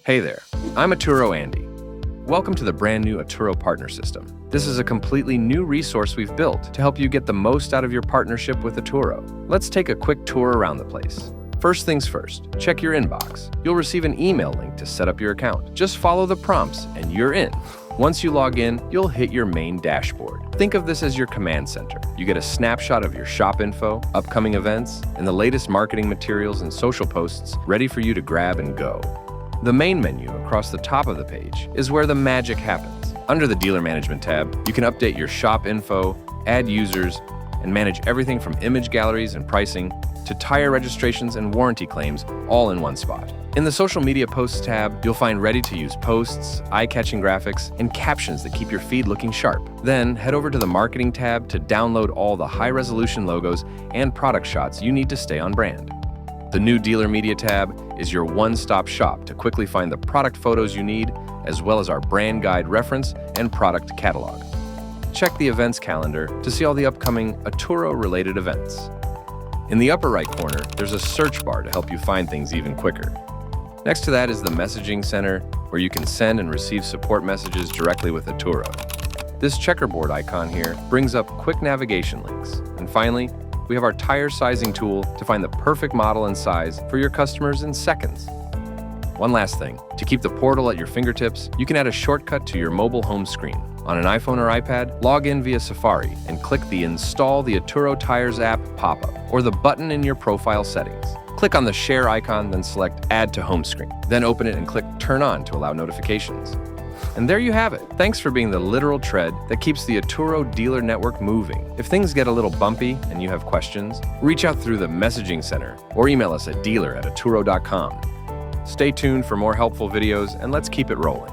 Hey there, I'm Atturo Andy. Welcome to the brand new Atturo Partner System. This is a completely new resource we've built to help you get the most out of your partnership with Atturo. Let's take a quick tour around the place. First things first, check your inbox. You'll receive an email link to set up your account. Just follow the prompts and you're in. Once you log in, you'll hit your main dashboard. Think of this as your command center. You get a snapshot of your shop info, upcoming events, and the latest marketing materials and social posts ready for you to grab and go. The main menu across the top of the page is where the magic happens. Under the Dealer Management tab, you can update your shop info, add users, and manage everything from image galleries and pricing to tire registrations and warranty claims all in one spot. In the Social Media Posts tab, you'll find ready-to-use posts, eye-catching graphics, and captions that keep your feed looking sharp. Then, head over to the Marketing tab to download all the high-resolution logos and product shots you need to stay on brand. The new Dealer Media tab is your one-stop shop to quickly find the product photos you need, as well as our brand guide reference and product catalog. Check the events calendar to see all the upcoming Atturo-related events. In the upper right corner, there's a search bar to help you find things even quicker. Next to that is the Messaging Center, where you can send and receive support messages directly with Atturo. This checkerboard icon here brings up quick navigation links. And finally, we have our tire sizing tool to find the perfect model and size for your customers in seconds. One last thing, to keep the portal at your fingertips, you can add a shortcut to your mobile home screen. On an iPhone or iPad, log in via Safari and click the Install the Atturo Tires app pop-up or the button in your profile settings. Click on the share icon, then select Add to Home Screen. Then open it and click Turn On to allow notifications. And there you have it. Thanks for being the literal tread that keeps the Atturo Dealer Network moving. If things get a little bumpy and you have questions, reach out through the Messaging Center or email us at dealer@atturo.com. Stay tuned for more helpful videos and let's keep it rolling.